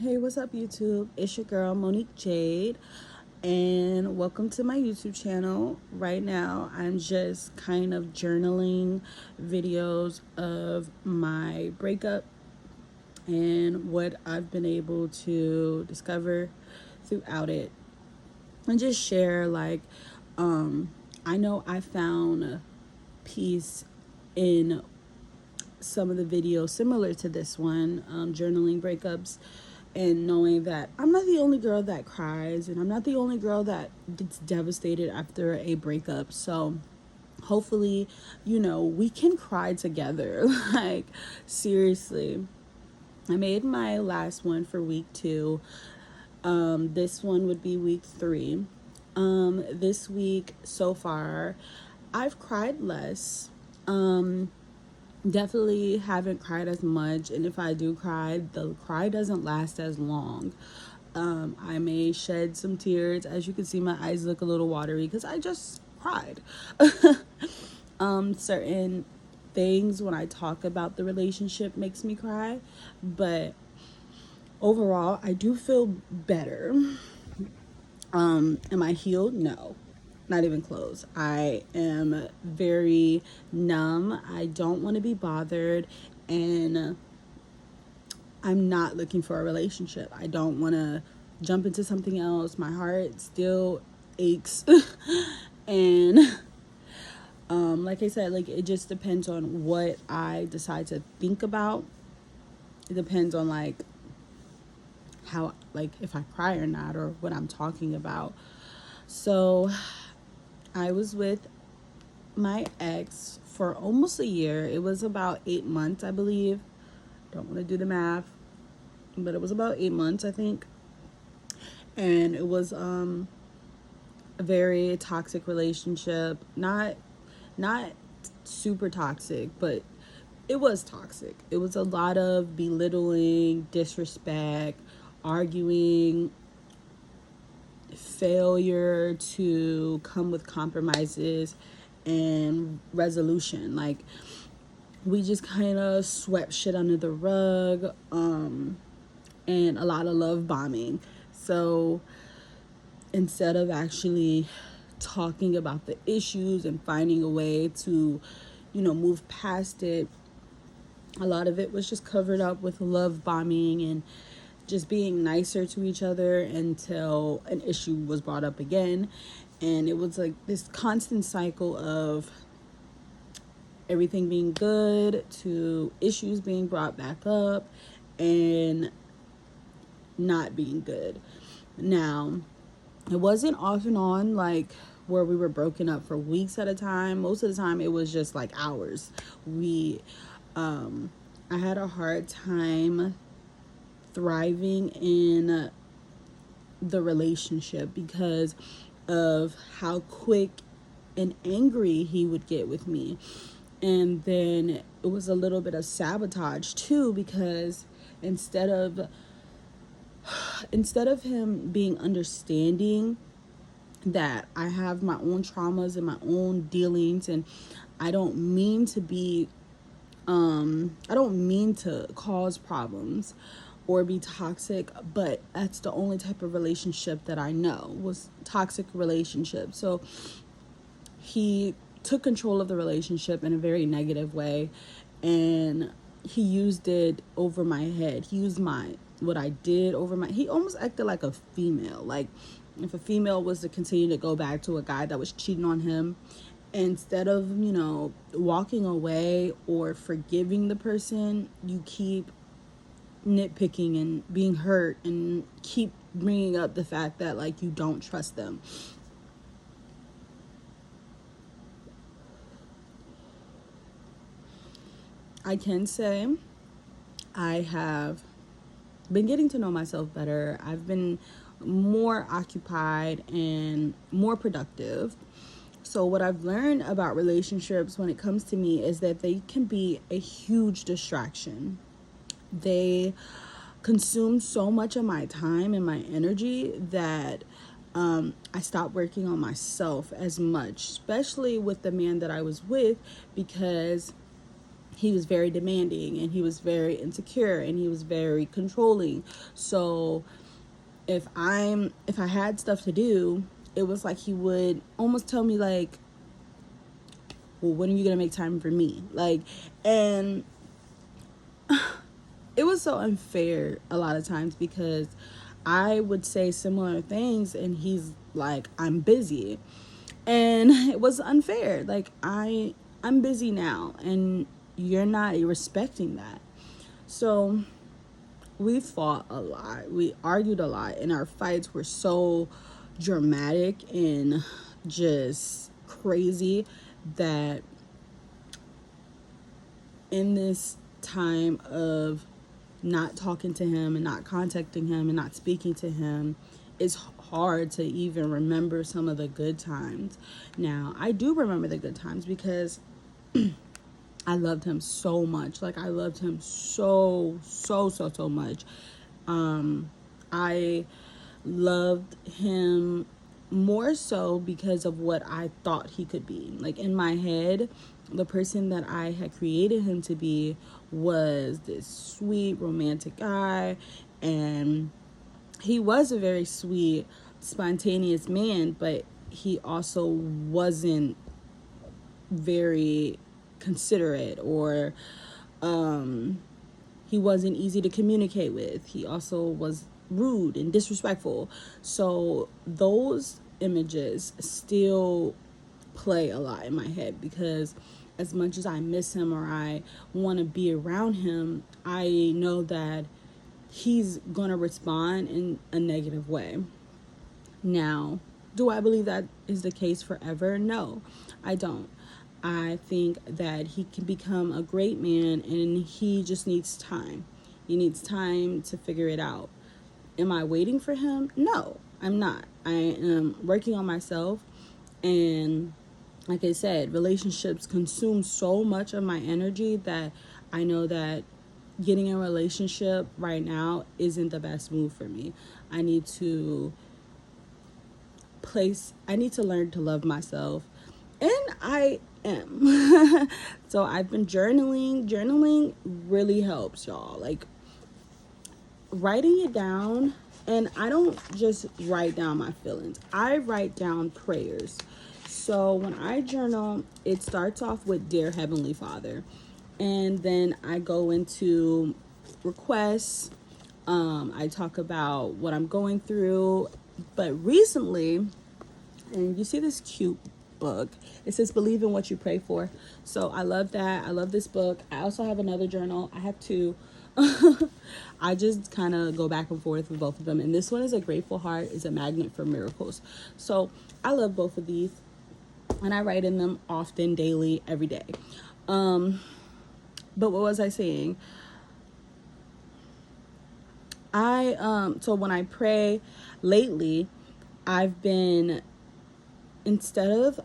Hey, what's up, YouTube? It's your girl, Monique Jade, and welcome to my YouTube channel. Right now, I'm just kind of journaling videos of my breakup and what I've been able to discover throughout it, and just share, I know I found peace in some of the videos similar to this one, journaling breakups, and knowing that I'm not the only girl that cries and I'm not the only girl that gets devastated after a breakup. So hopefully, we can cry together. Like, seriously. I made my last one for week 2. This one would be week 3. This week so far, I've cried less. Definitely haven't cried as much, and if I do cry, the cry doesn't last as long. I may shed some tears. As you can see, my eyes look a little watery because I just cried. Certain things when I talk about the relationship makes me cry, but overall, I do feel better. Am I healed? No, not even close. I am very numb. I don't want to be bothered, and I'm not looking for a relationship. I don't want to jump into something else. My heart still aches. And like I said, like, it just depends on what I decide to think about. It depends on, like, how, like, if I cry or not, or what I'm talking about. So I was with my ex for almost a year. It was about 8 months, I believe. Don't want to do the math, but it was about 8 months, I think. And it was a very toxic relationship. Not super toxic, but it was toxic. It was a lot of belittling, disrespect, arguing, failure to come with compromises and resolution. Like, we just kind of swept shit under the rug, and a lot of love bombing. So instead of actually talking about the issues and finding a way to, move past it, a lot of it was just covered up with love bombing and just being nicer to each other until an issue was brought up again. And it was like this constant cycle of everything being good to issues being brought back up and not being good. Now, it wasn't off and on, like, where we were broken up for weeks at a time. Most of the time it was just like hours. I had a hard time thriving in the relationship because of how quick and angry he would get with me. And then it was a little bit of sabotage too, because instead of him being understanding that I have my own traumas and my own dealings, and I don't mean to be I don't mean to cause problems or be toxic, but that's the only type of relationship that I know was toxic relationship. So he took control of the relationship in a very negative way, and he used it over my head. He used what I did over my. He almost acted like a female. Like, if a female was to continue to go back to a guy that was cheating on him, instead of, walking away or forgiving the person, you keep nitpicking and being hurt and keep bringing up the fact that, like, you don't trust them. I can say I have been getting to know myself better. I've been more occupied and more productive. So what I've learned about relationships when it comes to me is that they can be a huge distraction. They consume so much of my time and my energy that I stopped working on myself as much, especially with the man that I was with, because he was very demanding, and he was very insecure, and he was very controlling. So if I had stuff to do, it was like he would almost tell me like, well, when are you gonna make time for me? Like, and it was so unfair a lot of times, because I would say similar things and he's like, I'm busy. And it was unfair. Like, I'm busy now and you're not respecting that. So we fought a lot. We argued a lot, and our fights were so dramatic and just crazy that in this time of not talking to him and not contacting him and not speaking to him, it's hard to even remember some of the good times. Now, I do remember the good times because I loved him so much. Like, I loved him so much. I loved him more so because of what I thought he could be. Like, in my head, the person that I had created him to be was this sweet, romantic guy. And he was a very sweet, spontaneous man, but he also wasn't very considerate, or he wasn't easy to communicate with. He also was rude and disrespectful. So those images still play a lot in my head, because as much as I miss him or I want to be around him, I know that he's going to respond in a negative way. Now, do I believe that is the case forever? No, I don't. I think that he can become a great man, and he just needs time. He needs time to figure it out. Am I waiting for him? No, I'm not. I am working on myself, and like I said, relationships consume so much of my energy that I know that getting a relationship right now isn't the best move for me. I need to learn to love myself, and I am. So I've been journaling. Journaling really helps, y'all. Like, writing it down, and I don't just write down my feelings. I write down prayers. So when I journal, it starts off with Dear Heavenly Father, and then I go into requests. I talk about what I'm going through. But recently, and you see this cute book, it says believe in what you pray for. So I love that. I love this book. I also have another journal. I have two. I just kind of go back and forth with both of them, and this one is a grateful heart, is a magnet for miracles. So I love both of these, and I write in them often, daily, every day. But what was I saying? So when I pray lately, I've been, instead of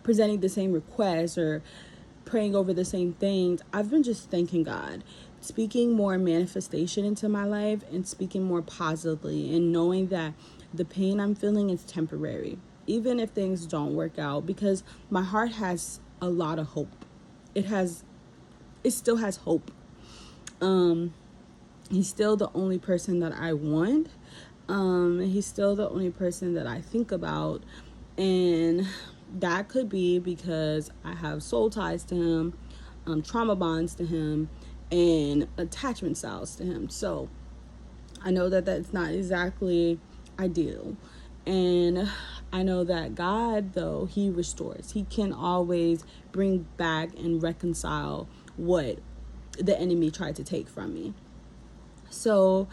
presenting the same requests or praying over the same things, I've been just thanking God, speaking more manifestation into my life, and speaking more positively, and knowing that the pain I'm feeling is temporary, even if things don't work out, because my heart has a lot of hope. It still has hope. He's still the only person that I want. He's still the only person that I think about, and that could be because I have soul ties to him, trauma bonds to him, and attachment styles to him. So I know that that's not exactly ideal, and I know that God, though, he restores. He can always bring back and reconcile what the enemy tried to take from me. So,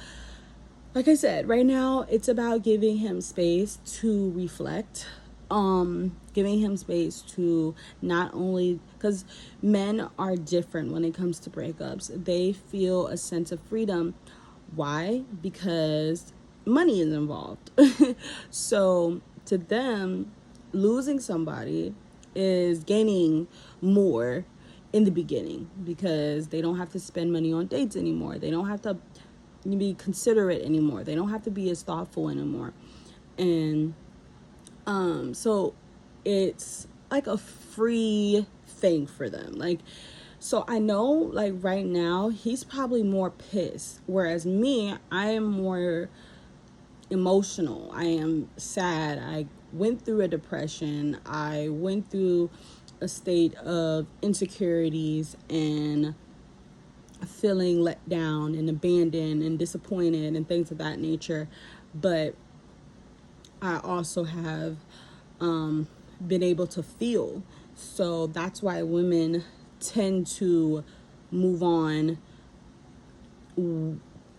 like I said, right now it's about giving him space to reflect, giving him space to not only, because men are different when it comes to breakups. They feel a sense of freedom. Why? Because money is involved. So to them, losing somebody is gaining more in the beginning, because they don't have to spend money on dates anymore. They don't have to be considerate anymore. They don't have to be as thoughtful anymore. And so it's like a free thing for them. Like, so I know, like, right now he's probably more pissed, whereas me, I am more emotional. I am sad. I went through a depression. I went through a state of insecurities and feeling let down and abandoned and disappointed and things of that nature. But I also have been able to feel. So that's why women tend to move on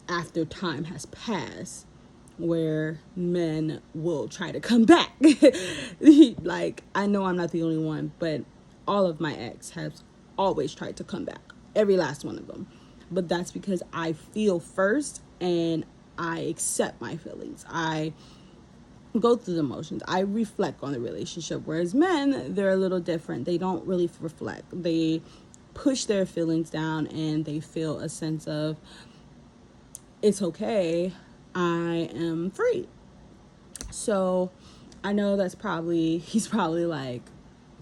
after time has passed, where men will try to come back. Like, I know I'm not the only one, but all of my ex have always tried to come back. Every last one of them. But that's because I feel first and I accept my feelings. I go through the emotions. I reflect on the relationship. Whereas men, they're a little different. They don't really reflect. They push their feelings down and they feel a sense of, it's okay, I am free. So I know he's probably like,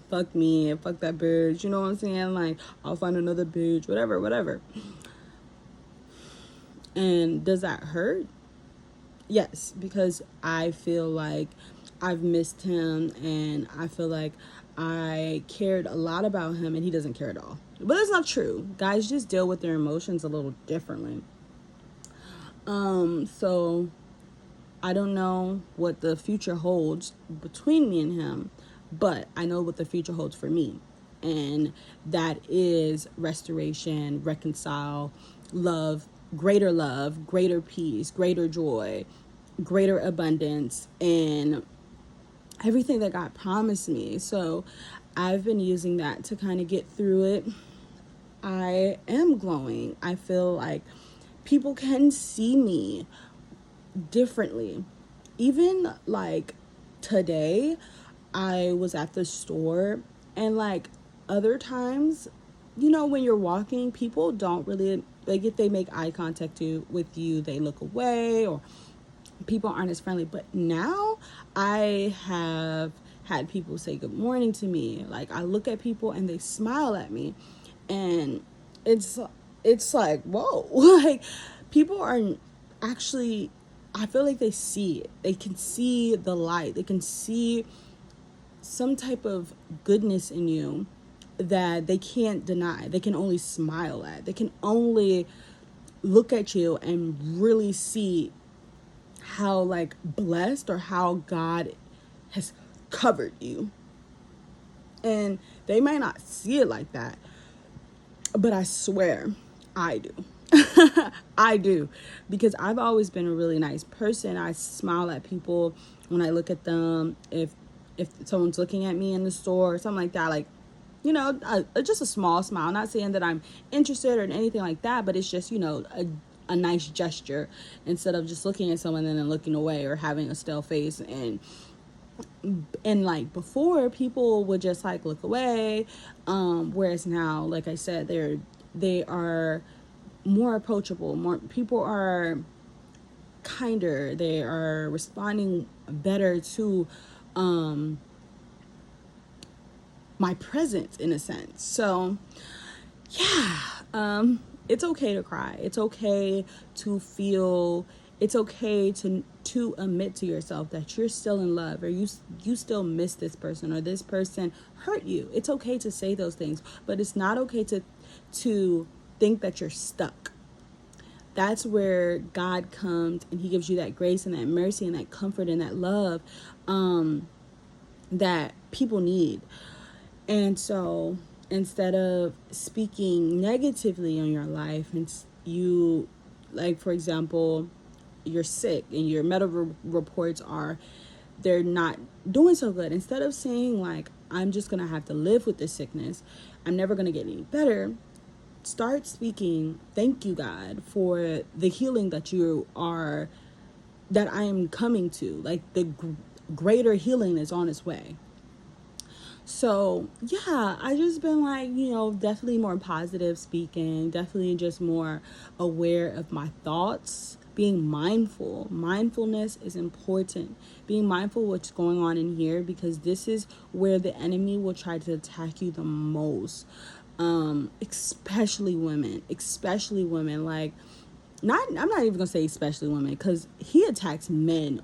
fuck me, fuck that bitch, you know what I'm saying? Like, I'll find another bitch, whatever. And does that hurt? Yes, because I feel like I've missed him and I feel like I cared a lot about him and he doesn't care at all. But that's not true. Guys just deal with their emotions a little differently. So I don't know what the future holds between me and him, but I know what the future holds for me. And that is restoration, reconcile, love, greater peace, greater joy, greater abundance, and everything that God promised me. So I've been using that to kind of get through it. I am glowing. I feel like people can see me differently. Even like today, I was at the store, and like other times, you know, when you're walking, people don't really, like, if they make eye contact with you, they look away, or people aren't as friendly. But now I have had people say good morning to me. Like, I look at people and they smile at me, and it's like, whoa. Like, people are actually, I feel like they see it. They can see the light. They can see some type of goodness in you that they can't deny. They can only smile at. They can only look at you and really see how, like, blessed or how God has covered you. And they might not see it like that, but I swear I do. I do, because I've always been a really nice person. I smile at people when I look at them. If someone's looking at me in the store or something like that, like, you know, just a small smile. Not saying that I'm interested or anything like that, but it's just, you know, a nice gesture, instead of just looking at someone and then looking away or having a stale face. And like before, people would just like look away, whereas now, like I said, they are more approachable. More people are kinder. They are responding better to my presence, in a sense. So yeah, it's okay to cry. It's okay to feel. It's okay to admit to yourself that you're still in love, or you still miss this person, or this person hurt you. It's okay to say those things, but it's not okay to think that you're stuck. That's where God comes and he gives you that grace and that mercy and that comfort and that love that people need. And so instead of speaking negatively on your life, and you, like, for example, you're sick and your medical reports are, they're not doing so good. Instead of saying, like, I'm just going to have to live with this sickness, I'm never going to get any better, start speaking, thank you, God, for the healing that I am coming to. Like, the greater healing is on its way. So yeah, I just been like, you know, definitely more positive speaking, definitely just more aware of my thoughts, being mindful. Mindfulness is important. Being mindful of what's going on in here, because this is where the enemy will try to attack you the most. Especially women. Like, I'm not even gonna say especially women, because he attacks men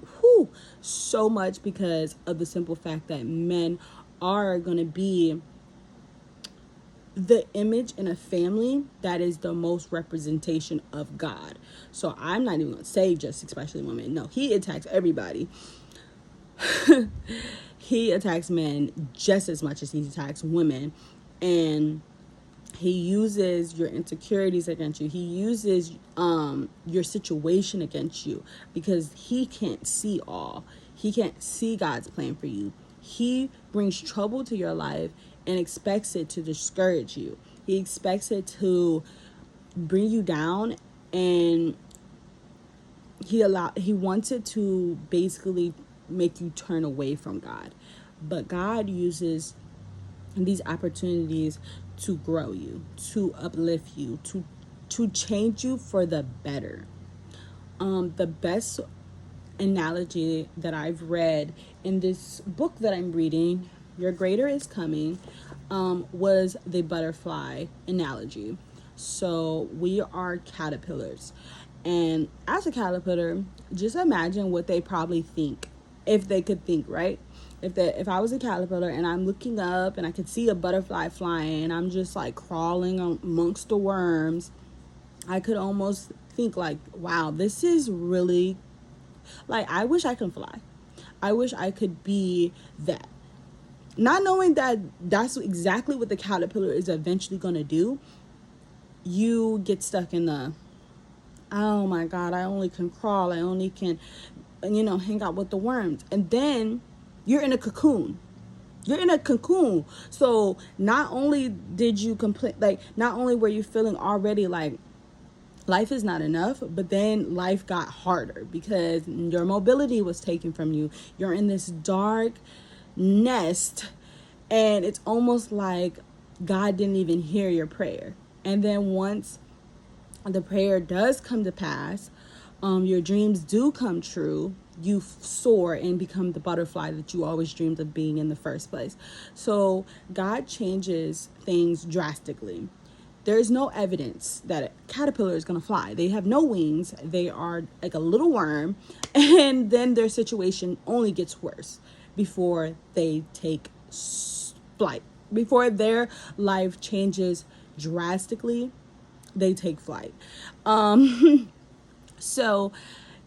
so much, because of the simple fact that men are gonna be the image in a family that is the most representation of God. So I'm not even gonna say just especially women. No, he attacks everybody. He attacks men just as much as he attacks women, and he uses your insecurities against you. He uses your situation against you, because he can't see all. He can't see God's plan for you. He brings trouble to your life and expects it to discourage you. He expects it to bring you down, and he wants it to basically make you turn away from God. But God uses these opportunities to grow you, to uplift you, to change you for the better. The best analogy that I've read in this book that I'm reading, Your Greater is Coming, was the butterfly analogy. So we are caterpillars, and as a caterpillar, just imagine what they probably think, if they could think, right? If I was a caterpillar and I'm looking up and I could see a butterfly flying, and I'm just like crawling amongst the worms, I could almost think like, wow, this is really, like, I wish I could fly. I wish I could be that. Not knowing that that's exactly what the caterpillar is eventually going to do, you get stuck in the, oh my God, I only can crawl. I only can, hang out with the worms. And then you're in a cocoon. So not only did you complain, like, not only were you feeling already like life is not enough, but then life got harder because your mobility was taken from you. You're in this dark nest, and it's almost like God didn't even hear your prayer. And then once the prayer does come to pass, your dreams do come true, you soar and become the butterfly that you always dreamed of being in the first place. So God changes things drastically. There's no evidence that a caterpillar is going to fly. They have no wings. They are like a little worm. And then their situation only gets worse before they take flight. Before their life changes drastically, they take flight. So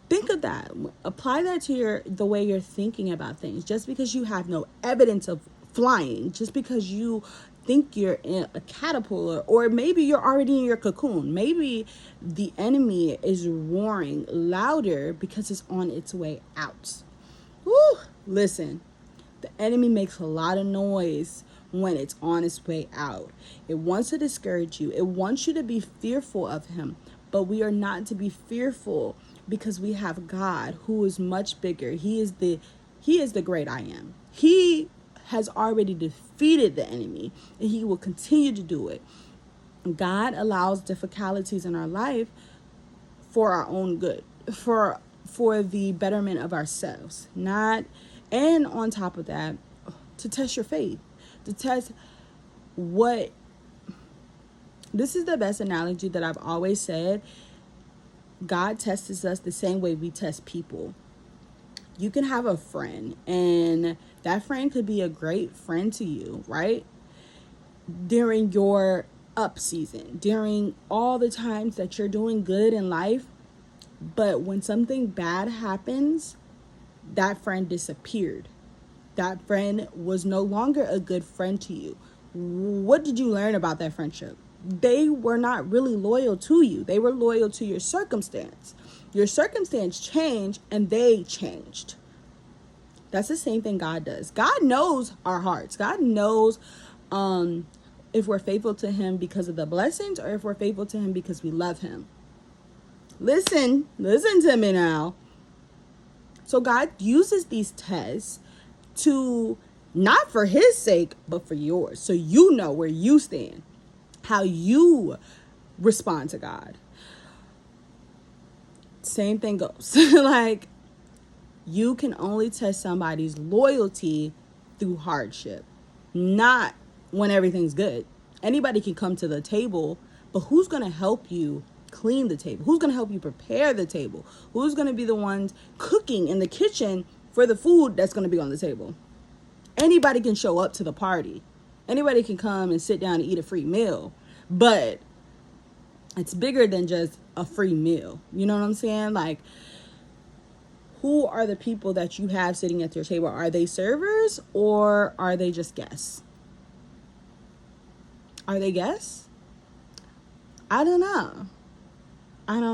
think of that. Apply that to the way you're thinking about things. Just because you have no evidence of flying, just because you think you're in a caterpillar, or maybe you're already in your cocoon, maybe the enemy is roaring louder because it's on its way out. Woo! Listen, the enemy makes a lot of noise when it's on its way out. It wants to discourage you. It wants you to be fearful of him. But we are not to be fearful, because we have God, who is much bigger. He is the great I am. He has already defeated the enemy, and he will continue to do it. God allows difficulties in our life for our own good, for the betterment of ourselves. And on top of that, to test your faith, to test what. This is the best analogy that I've always said. God tests us the same way we test people. You can have a friend, and that friend could be a great friend to you, right? During your up season, during all the times that you're doing good in life. But when something bad happens, that friend disappeared. That friend was no longer a good friend to you. What did you learn about that friendship? They were not really loyal to you. They were loyal to your circumstance. Your circumstance changed, and they changed. That's the same thing God does. God knows our hearts. God knows if we're faithful to him because of the blessings, or if we're faithful to him because we love him. Listen to me now. So God uses these tests to, not for his sake, but for yours. So you know where you stand, how you respond to God. same thing goes. Like, you can only test somebody's loyalty through hardship, not when everything's good. Anybody can come to the table, but who's going to help you clean the table? Who's going to help you prepare the table? Who's going to be the ones cooking in the kitchen for the food that's going to be on the table? Anybody can show up to the party. Anybody can come and sit down and eat a free meal, but it's bigger than just a free meal. You know what I'm saying? Like, who are the people that you have sitting at your table? Are they servers or are they just guests? Are they guests? I don't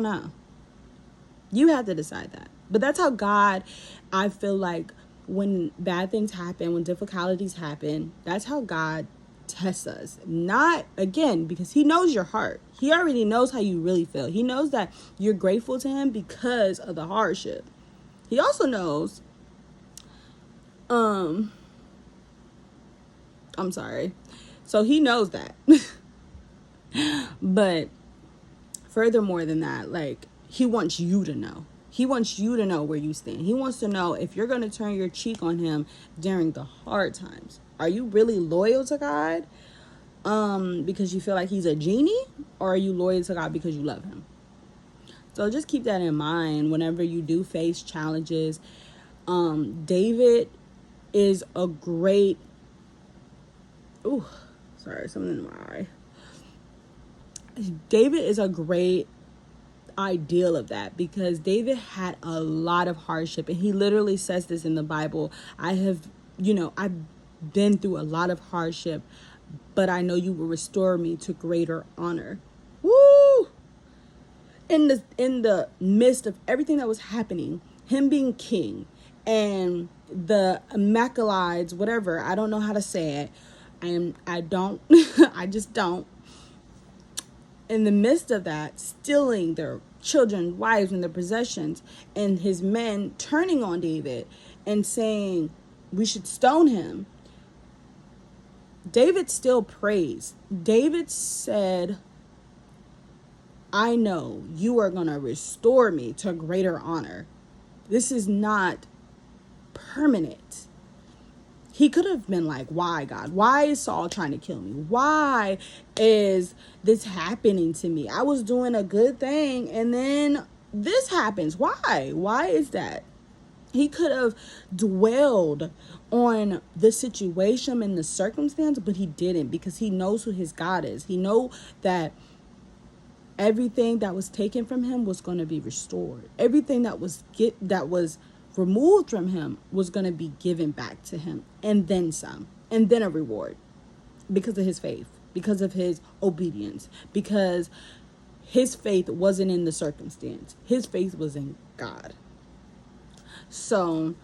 know. You have to decide that. But that's how God, I feel like, when bad things happen, when difficulties happen, that's how God tests us. Not, again, because he knows your heart. He already knows how you really feel. He knows that you're grateful to him because of the hardship. He also knows, I'm sorry. So he knows that. But furthermore than that, like, he wants you to know. He wants you to know where you stand. He wants to know if you're going to turn your cheek on him during the hard times. Are you really loyal to God because you feel like he's a genie? Or are you loyal to God because you love him? So just keep that in mind whenever you do face challenges. David is a great... Ooh, sorry, something in my eye. David is a great ideal of that, because David had a lot of hardship, and he literally says this in the Bible. I've been through a lot of hardship, but I know you will restore me to greater honor. Woo! In the midst of everything that was happening, him being king and the Amalekites, whatever, I don't know how to say it. I just don't. In the midst of that, stealing their children, wives, and their possessions, and his men turning on David and saying we should stone him, David still praised. David said, I know you are going to restore me to greater honor. This is not permanent. He could have been like, why, God? Why is Saul trying to kill me? Why is this happening to me? I was doing a good thing and then this happens. Why? Why is that? He could have dwelled on the situation and the circumstance, but he didn't, because he knows who his God is. He knows that everything that was taken from him was going to be restored. Everything that was removed from him was going to be given back to him, and then some, and then a reward, because of his faith, because of his obedience, because his faith wasn't in the circumstance. His faith was in God. So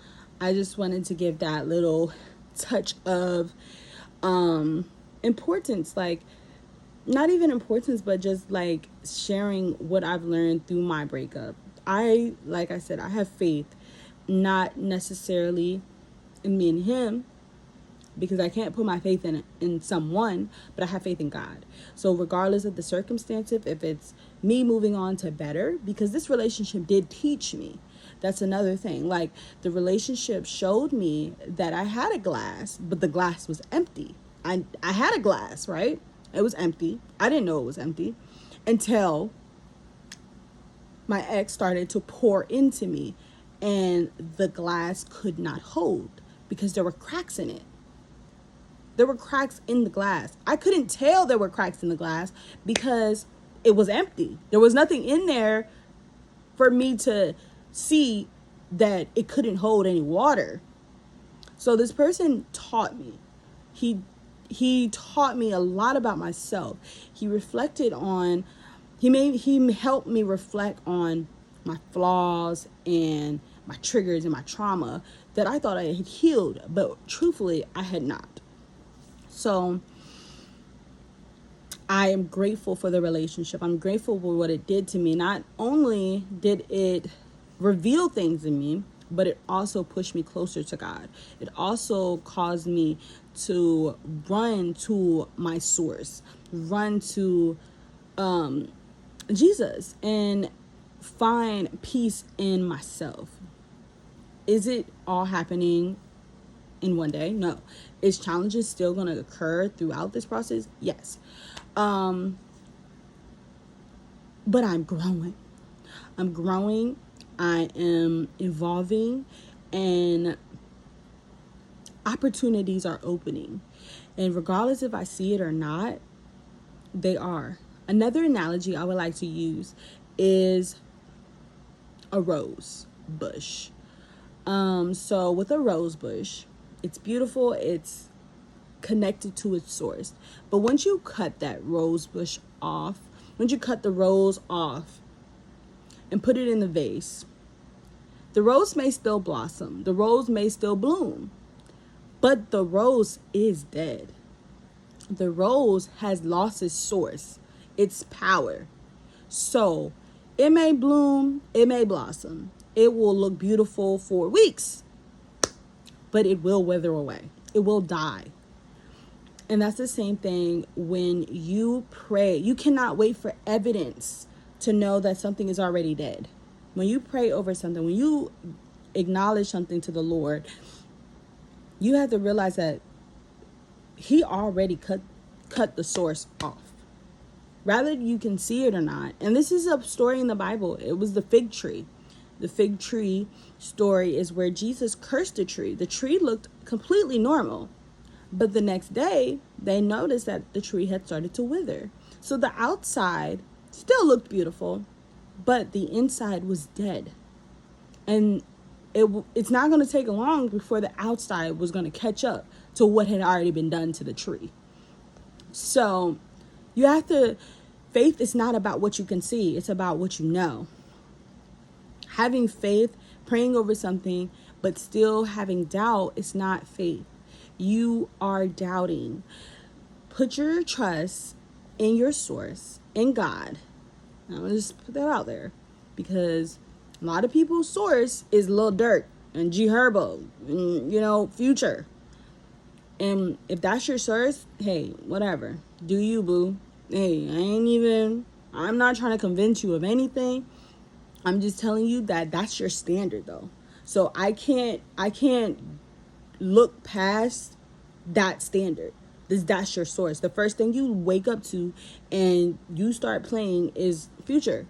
I just wanted to give that little touch of importance, like, not even importance, but just like sharing what I've learned through my breakup. Like I said, I have faith, not necessarily in me and him, because I can't put my faith in someone, but I have faith in God. So regardless of the circumstances, if it's me moving on to better, because this relationship did teach me. That's another thing. Like, the relationship showed me that I had a glass, but the glass was empty. I had a glass, right? It was empty. I didn't know it was empty until my ex started to pour into me, and the glass could not hold because there were cracks in it. There were cracks in the glass. I couldn't tell there were cracks in the glass because it was empty. There was nothing in there for me to see that it couldn't hold any water. So this person taught me. He taught me a lot about myself. He helped me reflect on my flaws and my triggers and my trauma that I thought I had healed, but truthfully, I had not. So I am grateful for the relationship. I'm grateful for what it did to me. Not only did it reveal things in me, but it also pushed me closer to God. It also caused me to run to my source, run to Jesus. And find peace in myself. Is it all happening in one day? No. Is challenges still going to occur throughout this process? Yes. But I'm growing. I am evolving, and opportunities are opening. And regardless if I see it or not, they are. Another analogy I would like to use is a rose bush. So with a rose bush, it's beautiful, it's connected to its source. But once you cut that rose bush off, once you cut the rose off and put it in the vase, the rose may still blossom, the rose may still bloom, but the rose is dead. The rose has lost its source, its power. So it may bloom, it may blossom, it will look beautiful for weeks, but it will wither away, it will die. And that's the same thing when you pray. You cannot wait for evidence to know that something is already dead. When you pray over something, when you acknowledge something to the Lord, you have to realize that he already cut the source off. Rather you can see it or not. And this is a story in the Bible. It was the fig tree. The fig tree story is where Jesus cursed the tree. The tree looked completely normal. But the next day, they noticed that the tree had started to wither. So the outside still looked beautiful, but the inside was dead. And it's not going to take long before the outside was going to catch up to what had already been done to the tree. So you have to, faith is not about what you can see, it's about what you know. Having faith, praying over something, but still having doubt is not faith. You are doubting. Put your trust in your source, in God. I'm going to just put that out there, because a lot of people's source is Lil Durk and G Herbo and, Future. And if that's your source, hey, whatever. Do you, boo. Hey, I'm not trying to convince you of anything. I'm just telling you that that's your standard, though. So I can't look past that standard. That's your source. The first thing you wake up to and you start playing is Future.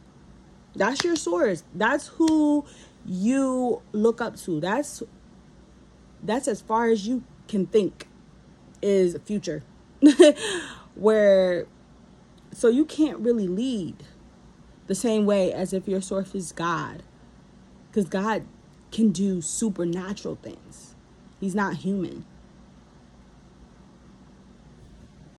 That's your source. That's who you look up to. That's as far as you can think is Future. So you can't really lead the same way as if your source is God, because God can do supernatural things. He's not human.